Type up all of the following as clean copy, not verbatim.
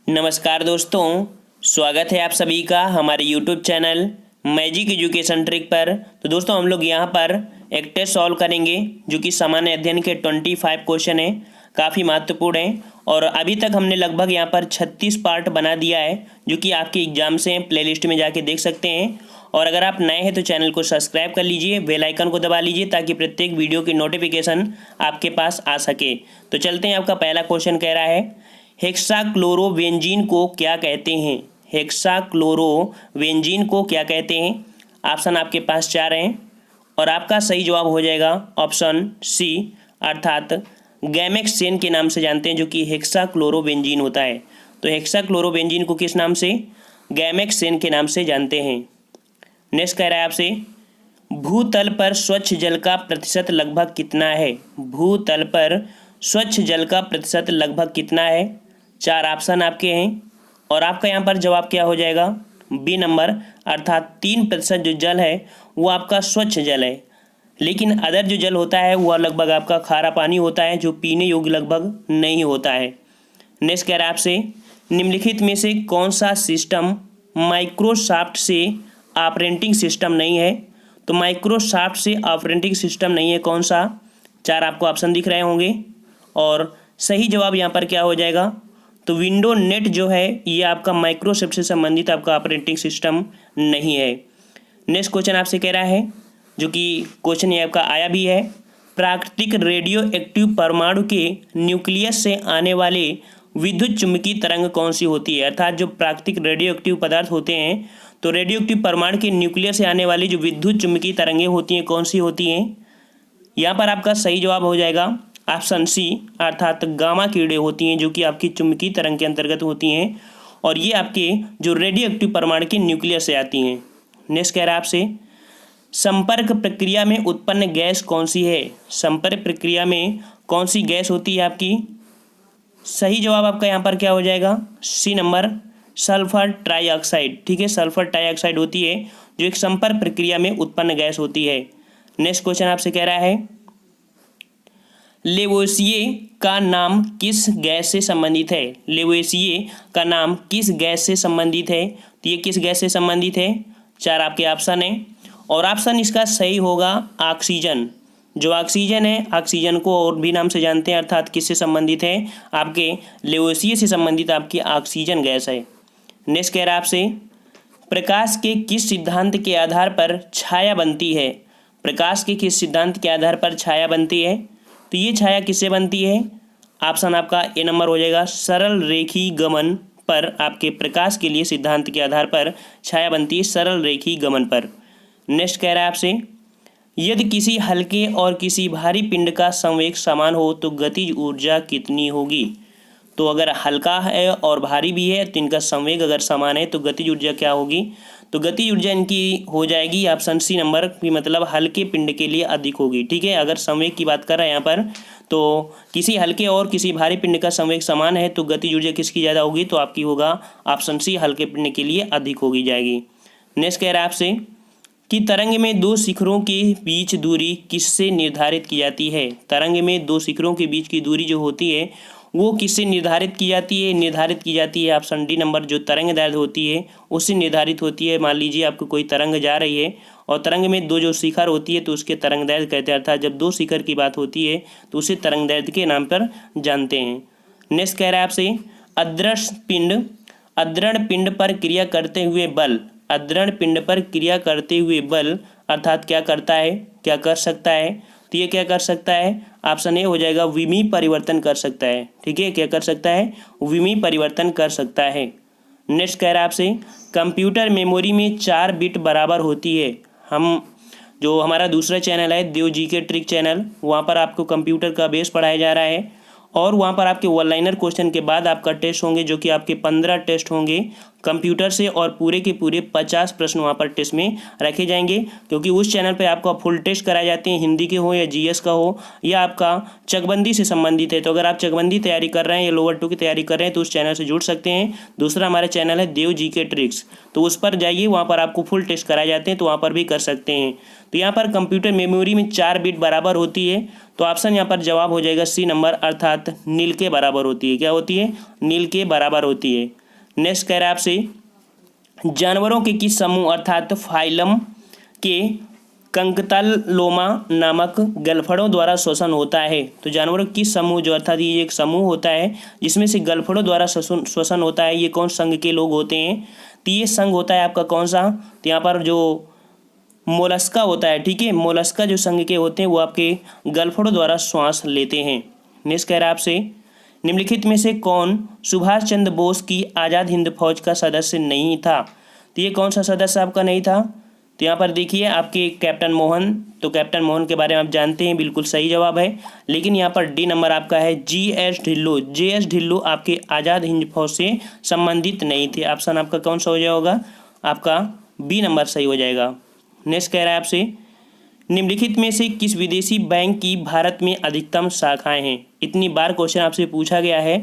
नमस्कार दोस्तों, स्वागत है आप सभी का हमारे YouTube channel magic education trick पर। तो दोस्तों हम लोग यहाँ पर एक टेस्ट सॉल्व करेंगे जो कि सामान्य अध्ययन के 25 क्वेश्चन हैं, काफ़ी महत्वपूर्ण हैं। और अभी तक हमने लगभग यहाँ पर 36 पार्ट बना दिया है जो कि आपके एग्जाम से प्लेलिस्ट में जाके देख सकते हैं। और अगर आप नए हैं तो चैनल को सब्सक्राइब कर लीजिए, बेल आइकन को दबा लीजिए ताकि प्रत्येक वीडियो की नोटिफिकेशन आपके पास आ सके। तो चलते हैं, आपका पहला क्वेश्चन कह रहा है हेक्साक्लोरोबेंजीन को क्या कहते हैं। हेक्साक्लोरोबेंजीन को क्या कहते हैं। ऑप्शन आपके पास 4 हैं और आपका सही जवाब हो जाएगा ऑप्शन सी, अर्थात गैमेक्सेन के नाम से जानते हैं, जो कि हेक्साक्लोरोबेंजीन होता है। तो हेक्साक्लोरोबेंजीन को किस नाम से? गैमेक्सेन के नाम से जानते हैं। नेक्स्ट कह रहा है आपसे, भूतल पर स्वच्छ जल का प्रतिशत लगभग कितना है। भूतल पर स्वच्छ जल का प्रतिशत लगभग कितना है। 4 ऑप्शन आपके हैं और आपका यहाँ पर जवाब क्या हो जाएगा? बी नंबर, अर्थात 3% जो जल है वो आपका स्वच्छ जल है। लेकिन अदर जो जल होता है वह लगभग आपका खारा पानी होता है जो पीने योग्य लगभग नहीं होता है। नेक्स्ट कह रहा है आपसे, निम्नलिखित में से कौन सा सिस्टम माइक्रोसॉफ्ट से ऑपरेटिंग सिस्टम नहीं है। तो माइक्रोसॉफ्ट से ऑपरेटिंग सिस्टम नहीं है कौन सा? 4 आपको ऑप्शन दिख रहे होंगे और सही जवाब यहाँ पर क्या हो जाएगा? तो विंडो नेट जो है ये आपका माइक्रोसॉफ्ट से संबंधित आपका ऑपरेटिंग सिस्टम नहीं है। नेक्स्ट क्वेश्चन आपसे कह रहा है, जो कि क्वेश्चन ये आपका आया भी है, प्राकृतिक रेडियो एक्टिव परमाणु के न्यूक्लियस से आने वाले विद्युत चुम्बकीय तरंग कौन सी होती है। अर्थात जो प्राकृतिक रेडियो एक्टिव पदार्थ होते हैं, तो रेडियो एक्टिव परमाणु के न्यूक्लियस से आने वाली जो विद्युत चुम्बकीय तरंगें होती हैं कौन सी होती हैं। यहाँ पर आपका सही जवाब हो जाएगा ऑप्शन सी, अर्थात गामा किरणें होती हैं जो कि आपकी चुंबकीय तरंग के अंतर्गत होती हैं और ये आपके जो रेडियो एक्टिव परमाणु के न्यूक्लियस से आती हैं। नेक्स्ट कह रहा है आपसे, संपर्क प्रक्रिया में उत्पन्न गैस कौन सी है। संपर्क प्रक्रिया में कौन सी गैस होती है आपकी? सही जवाब आपका यहाँ पर क्या हो जाएगा? C number, sulphur trioxide. ठीक है, सल्फर ट्राईऑक्साइड होती है जो एक संपर्क प्रक्रिया में उत्पन्न गैस होती है। नेक्स्ट क्वेश्चन आपसे कह रहा है, लेवोसिए का नाम किस गैस से संबंधित है। लेवोसिए का नाम किस गैस से संबंधित है। तो ये किस गैस से संबंधित है? 4 आपके ऑप्शन हैं और ऑप्शन इसका सही होगा ऑक्सीजन। जो ऑक्सीजन है, ऑक्सीजन को और भी नाम से जानते हैं, अर्थात किससे संबंधित है? आपके लेवोसिए से संबंधित आपकी ऑक्सीजन गैस है। नेक्स्ट कह रहा है आपसे, प्रकाश के किस सिद्धांत के आधार पर छाया बनती है। प्रकाश के किस सिद्धांत के आधार पर छाया बनती है। तो ये छाया किससे बनती है? ऑप्शन आपका ए नंबर हो जाएगा, सरल रेखीय गमन पर आपके प्रकाश के लिए सिद्धांत के आधार पर छाया बनती है, सरल रेखीय गमन पर। नेक्स्ट कह रहा है आपसे, यदि किसी हल्के और किसी भारी पिंड का संवेग समान हो तो गतिज ऊर्जा कितनी होगी। तो अगर हल्का है और भारी भी है तो इनका संवेग अगर समान है तो गतिज ऊर्जा क्या होगी? तो गतिज ऊर्जा इनकी हो जाएगी ऑप्शन सी नंबर, भी मतलब हल्के पिंड के लिए अधिक होगी। ठीक है, अगर संवेग की बात कर रहे हैं यहाँ पर, तो किसी हल्के और किसी भारी पिंड का संवेग समान है तो गतिज ऊर्जा किसकी ज़्यादा होगी? तो आपकी होगा ऑप्शन सी, हल्के पिंड के लिए अधिक होगी जाएगी। नेक्स्ट कह रहा है आपसे कि तरंग में 2 शिखरों के बीच दूरी किससे निर्धारित की जाती है। तरंग में 2 शिखरों के बीच की दूरी जो होती है वो किससे निर्धारित की जाती है? निर्धारित की जाती है ऑप्शन डी नंबर, जो तरंग दैर्ध्य होती है उससे निर्धारित होती है। मान लीजिए आपको कोई तरंग जा रही है और तरंग में 2 जो शिखर होती है तो उसके तरंग दैर्ध्य कहते हैं, अर्थात जब 2 शिखर की बात होती है तो उसे तरंग दैर्ध्य के नाम पर जानते हैं। नेक्स्ट कह रहा है आपसे, अद्रढ़ पिंड पर क्रिया करते हुए बल। अद्रढ़ पिंड पर क्रिया करते हुए बल अर्थात क्या करता है, क्या कर सकता है? तो ये क्या कर सकता है? ऑप्शन ए हो जाएगा, विमी परिवर्तन कर सकता है। ठीक है, क्या कर सकता है? विमी परिवर्तन कर सकता है। नेक्स्ट कह रहा है आपसे, कंप्यूटर मेमोरी में 4 बिट बराबर होती है। हम जो हमारा दूसरा चैनल है देव जी के ट्रिक चैनल, वहाँ पर आपको कंप्यूटर का बेस पढ़ाया जा रहा है और वहाँ पर आपके वन लाइनर क्वेश्चन के बाद आपका टेस्ट होंगे, जो कि आपके 15 टेस्ट होंगे कंप्यूटर से और पूरे के पूरे 50 प्रश्न वहाँ पर टेस्ट में रखे जाएंगे, क्योंकि उस चैनल पे आपका फुल टेस्ट कराए जाते हैं, हिंदी के हो या जीएस का हो या आपका चकबंदी से संबंधित है। तो अगर आप चकबंदी तैयारी कर रहे हैं या लोअर 2 की तैयारी कर रहे हैं तो उस चैनल से जुड़ सकते हैं। दूसरा हमारा चैनल है देव जी के ट्रिक्स, तो उस पर जाइए, वहाँ पर आपको फुल टेस्ट कराए जाते हैं, तो वहाँ पर भी कर सकते हैं। तो यहाँ पर कंप्यूटर मेमोरी में 4 बिट बराबर होती है, तो ऑप्शन यहाँ पर जवाब हो जाएगा सी नंबर, अर्थात नील के बराबर होती है। क्या होती है? नील के बराबर होती है। नेक्स्ट कह रहा है आपसे, जानवरों के किस समूह अर्थात फाइलम के कंकतलोमा नामक गलफड़ों द्वारा श्वसन होता है? तो जानवरों की किस समूह जो अर्थात ये एक समूह होता है जिसमें से गलफड़ों द्वारा श्वसन होता है, ये कौन संघ के लोग होते हैं? तो ये संघ होता है आपका कौन सा? तो यहाँ पर जो मोलस्का होता है, ठीक है, मोलस्का जो संघ के होते हैं वो आपके गलफड़ों द्वारा श्वास लेते हैं। नेक्स्ट कह रहा है आपसे, निम्नलिखित में से कौन सुभाष चंद्र बोस की आज़ाद हिंद फौज का सदस्य नहीं था? तो ये कौन सा सदस्य आपका नहीं था? तो यहाँ पर देखिए आपके कैप्टन मोहन, तो कैप्टन मोहन के बारे में आप जानते हैं, बिल्कुल सही जवाब है। लेकिन यहाँ पर डी नंबर आपका है G.S. ढिल्लो। G.S. ढिल्लो आपके आज़ाद हिंद फौज से संबंधित नहीं थे। ऑप्शन आपका कौन सा हो जाएगा? आपका बी नंबर सही हो जाएगा। नेक्स्ट कह रहा है आपसे, निम्नलिखित में से किस विदेशी बैंक की भारत में अधिकतम शाखाएं हैं? इतनी बार क्वेश्चन आपसे पूछा गया है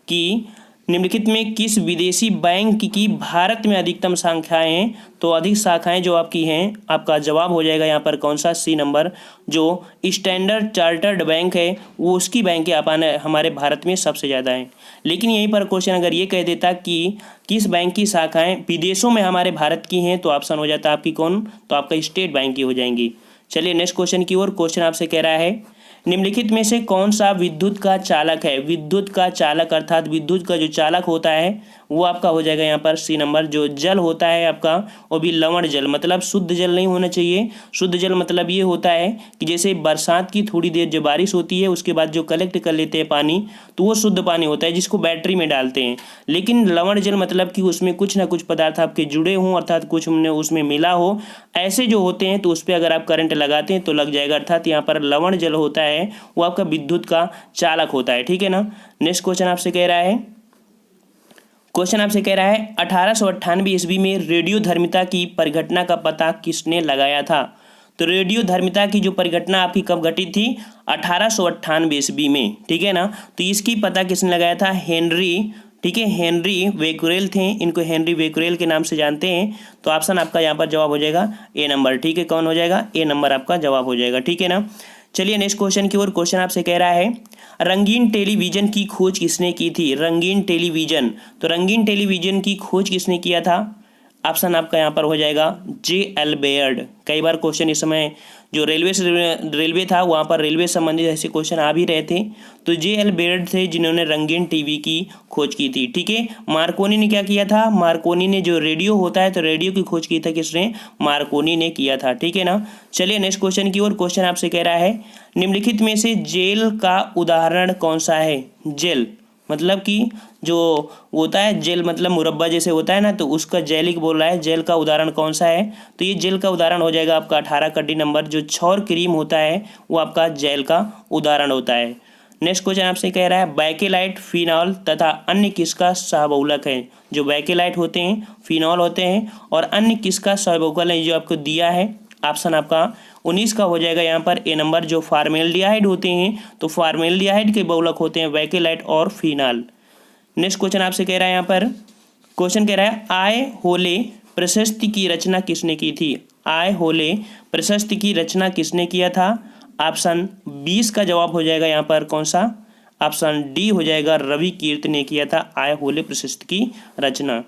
कि निम्नलिखित में किस विदेशी बैंक की भारत में अधिकतम शाखाएं हैं, तो अधिक शाखाएं जो आपकी हैं, आपका जवाब हो जाएगा यहाँ पर कौन सा? सी नंबर, जो स्टैंडर्ड चार्टर्ड बैंक है वो उसकी बैंकें हमारे भारत में सबसे ज़्यादा हैं। लेकिन यहीं पर क्वेश्चन अगर ये कह देता कि किस बैंक की शाखाएं विदेशों में हमारे भारत की हैं, तो ऑप्शन हो जाता आपकी कौन? तो आपका स्टेट बैंक की हो जाएंगी। चलिए नेक्स्ट क्वेश्चन की ओर। क्वेश्चन आपसे कह रहा है, निम्नलिखित में से कौन सा विद्युत का चालक है? विद्युत का चालक अर्थात विद्युत का जो चालक होता है वो आपका हो जाएगा यहाँ पर सी नंबर, जो जल होता है आपका वो भी लवण जल, मतलब शुद्ध जल नहीं होना चाहिए। शुद्ध जल मतलब ये होता है कि जैसे बरसात की थोड़ी देर जो बारिश होती है उसके बाद जो कलेक्ट कर लेते हैं पानी, तो वो शुद्ध पानी होता है जिसको बैटरी में डालते हैं। लेकिन लवण जल मतलब कि उसमें कुछ ना कुछ पदार्थ आपके जुड़े हों, अर्थात कुछ उसमें मिला हो, ऐसे जो होते हैं तो उस पर अगर आप करंट लगाते हैं तो लग जाएगा। अर्थात यहाँ पर लवण जल होता है वो आपका विद्युत का चालक होता है, ठीक है ना। नेक्स्ट क्वेश्चन आपसे कह रहा है, 1898 ईस्वी में रेडियोधर्मिता की परिघटना का पता किसने लगाया था? तो रेडियोधर्मिता की जो परिघटना आपकी कब घटित थी? 1898 ईस्वी में, ठीक है ना। तो इसकी पता किसने लगाया था? हेनरी, ठीक है, हेनरी बेक्वेरेल थे। इनको हेनरी बेक्वेरेल के नाम से जानते हैं। तो ऑप्शन आपका यहाँ पर जवाब हो जाएगा ए नंबर, ठीक है। कौन हो जाएगा? ए नंबर आपका जवाब हो जाएगा, ठीक है ना। चलिए नेक्स्ट क्वेश्चन की ओर। क्वेश्चन आपसे कह रहा है, रंगीन टेलीविजन की खोज किसने की थी? रंगीन टेलीविजन, तो रंगीन टेलीविजन की खोज किसने किया था? ऑप्शन आपका यहाँ पर हो जाएगा J.L. बेयर्ड। कई बार क्वेश्चन इस समय जो रेलवे था वहाँ पर रेलवे संबंधित ऐसे क्वेश्चन आ भी रहे थे। तो J.L. बेयर्ड थे जिन्होंने रंगीन टीवी की खोज की थी, ठीक है। मार्कोनी ने क्या किया था? मार्कोनी ने जो रेडियो होता है तो रेडियो की खोज की था किसने? मार्कोनी ने किया था, ठीक है ना। चलिए नेक्स्ट क्वेश्चन की ओर। क्वेश्चन आपसे कह रहा है, निम्नलिखित में से जेल का उदाहरण कौन सा है? जेल मतलब कि जो होता है, जेल मतलब मुरब्बा जैसे होता है ना, तो उसका जेलिक बोल रहा है। जेल का उदाहरण कौन सा है? तो ये जेल का उदाहरण हो जाएगा आपका 18 का डी नंबर, जो क्षौर क्रीम होता है वो आपका जेल का उदाहरण होता है। नेक्स्ट क्वेश्चन आपसे कह रहा है, बैकेलाइट, फिनॉल तथा अन्य किसका सहबहुलक है? जो बैकेलाइट होते हैं, फिनॉल होते हैं और अन्य किसका सहबहुलक है जो आपको दिया है? ऑप्शन आपका 19 का हो जाएगा यहाँ पर ए नंबर, जो फार्मेल्डिहाइड होते हैं। तो फार्मेल्डिहाइड के बहुलक होते हैं बैकेलाइट और फिनॉल। नेक्स्ट क्वेश्चन आपसे कह रहा है, यहाँ पर क्वेश्चन कह रहा है, आय होले प्रशस्ति की रचना किसने की थी? आय होले प्रशस्ति की रचना किसने किया था? ऑप्शन 20 का जवाब हो जाएगा यहाँ पर कौन सा? ऑप्शन डी हो जाएगा, रवि कीर्ति ने किया था आय होले प्रशस्ति की रचना।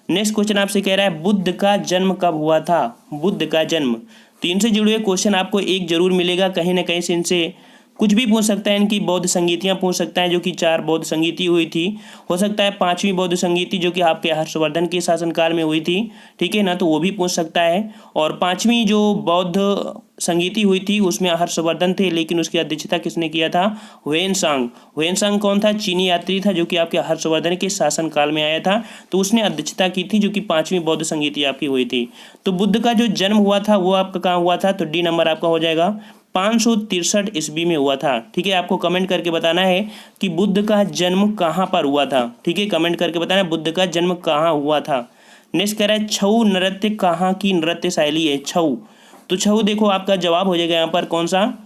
नेक्स्ट क्वेश्चन आपसे कह रहा है, बुद्ध का जन्म कब हुआ था? बुद्ध का जन्म, तो इनसे जुड़े हुए क्वेश्चन आपको एक जरूर मिलेगा, कहीं ना कहीं से इनसे कुछ भी पूछ सकता है। इनकी बौद्ध संगीतियाँ पूछ सकता है, जो कि 4 बौद्ध संगीति हुई थी। हो सकता है 5वीं बौद्ध संगीति जो कि आपके हर्षवर्धन के शासनकाल में हुई थी, ठीक है ना, तो वो भी पूछ सकता है। और 5वीं जो बौद्ध संगीति हुई थी उसमें हर्षवर्धन थे, लेकिन उसकी अध्यक्षता किसने किया था? ह्वेनसांग। ह्वेनसांग कौन था? चीनी यात्री था जो कि आपके हर्षवर्धन के शासनकाल में आया था, तो उसने अध्यक्षता की थी, जो कि 5वीं बौद्ध संगीति आपकी हुई थी। तो बुद्ध का जो जन्म हुआ था वो आपका कहाँ हुआ था? तो डी नंबर आपका हो जाएगा 563 ईस्वी में हुआ था, ठीक है। आपको कमेंट करके बताना है कि बुद्ध का जन्म कहाँ पर हुआ था, ठीक है। कमेंट करके बताना है बुद्ध का जन्म कहाँ हुआ था। नेक्स्ट कह रहा है, छऊ नृत्य कहाँ की नृत्य शैली है? छऊ, तो छऊ देखो आपका जवाब हो जाएगा यहाँ पर कौन सा?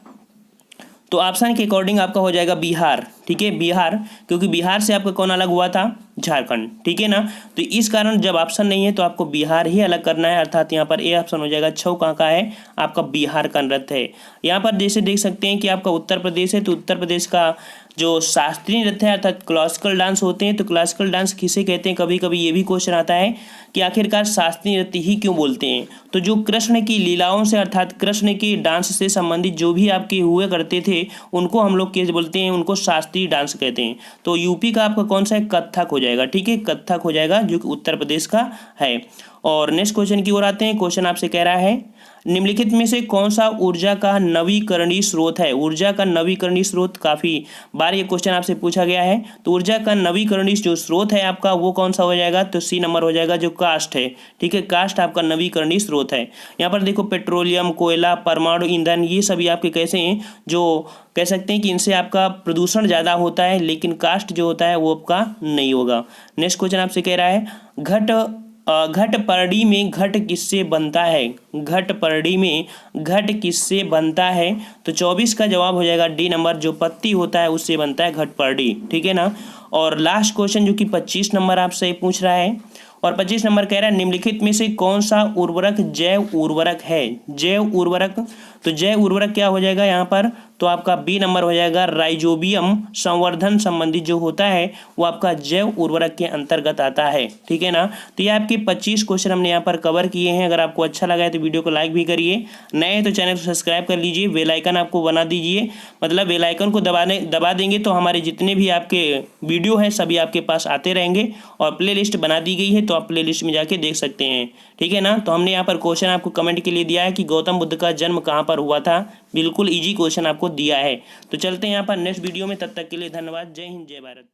तो ऑप्शन के अकॉर्डिंग आपका हो जाएगा बिहार, ठीक है, बिहार, क्योंकि बिहार से आपका कौन अलग हुआ था, झारखंड, ठीक है ना। तो इस कारण जब ऑप्शन नहीं है तो आपको बिहार ही अलग करना है, अर्थात यहाँ पर ए ऑप्शन हो जाएगा। छौ कहाँ का है, आपका बिहार का नृत्य है। यहाँ पर जैसे देख सकते हैं कि आपका उत्तर प्रदेश है, तो उत्तर प्रदेश का जो शास्त्रीय नृत्य है अर्थात क्लासिकल डांस होते हैं, तो क्लासिकल डांस किसे कहते हैं, कभी कभी ये भी क्वेश्चन आता है कि आखिरकार शास्त्रीय नृत्य ही क्यों बोलते हैं। तो जो कृष्ण की लीलाओं से अर्थात कृष्ण के डांस से संबंधित जो भी आपके हुए करते थे उनको हम लोग क्या बोलते हैं, उनको शास्त्रीय डांस कहते हैं। तो यूपी का आपका कौन सा है, कथक हो जाएगा, ठीक है, कथक हो जाएगा, जो कि उत्तर प्रदेश का है। और नेक्स्ट क्वेश्चन की ओर आते हैं। क्वेश्चन आपसे कह रहा है निम्नलिखित में से कौन सा ऊर्जा का नवीकरणीय स्रोत है। ऊर्जा का नवीकरणीय स्रोत, काफी बार ये क्वेश्चन आपसे पूछा गया है। तो ऊर्जा का नवीकरणीय जो स्रोत है आपका वो कौन सा हो जाएगा, तो सी नंबर हो जाएगा, जो कास्ट है, ठीक है, कास्ट आपका नवीकरणीय स्रोत है। यहाँ पर देखो पेट्रोलियम, कोयला, परमाणु ईंधन, ये सभी आपके कैसे हैं, जो कह सकते हैं कि इनसे आपका प्रदूषण ज़्यादा होता है, लेकिन कास्ट जो होता है वो आपका नहीं होगा। नेक्स्ट क्वेश्चन आपसे कह रहा है घटपरडी में घट किससे बनता है। घटपरडी में घट किससे बनता है, तो 24 का जवाब हो जाएगा डी नंबर, जो पत्ती होता है उससे बनता है घटपरडी, ठीक है ना। और लास्ट क्वेश्चन जो कि 25 नंबर आपसे पूछ रहा है, और 25 नंबर कह रहा है निम्नलिखित में से कौन सा उर्वरक जैव उर्वरक है। जैव उर्वरक, तो जैव उर्वरक क्या हो जाएगा यहाँ पर, तो आपका बी नंबर हो जाएगा, राइजोबियम संवर्धन संबंधी जो होता है वो आपका जैव उर्वरक के अंतर्गत आता है, ठीक है ना। तो ये आपके 25 क्वेश्चन हमने यहाँ पर कवर किए हैं। अगर आपको अच्छा लगा है तो वीडियो को लाइक भी करिए, नए तो चैनल को सब्सक्राइब कर लीजिए, बेल आइकन आपको बना दीजिए, मतलब बेल आइकन को दबा देंगे तो हमारे जितने भी आपके वीडियो हैं सभी आपके पास आते रहेंगे। और प्ले लिस्ट बना दी गई है तो आप प्ले लिस्ट में जाके देख सकते हैं, ठीक है ना। तो हमने यहाँ पर क्वेश्चन आपको कमेंट के लिए दिया है कि गौतम बुद्ध का जन्म कहाँ पर हुआ था, बिल्कुल इजी क्वेश्चन आपको दिया है। तो चलते हैं यहाँ पर नेक्स्ट वीडियो में, तब तक के लिए धन्यवाद। जय हिंद, जय भारत।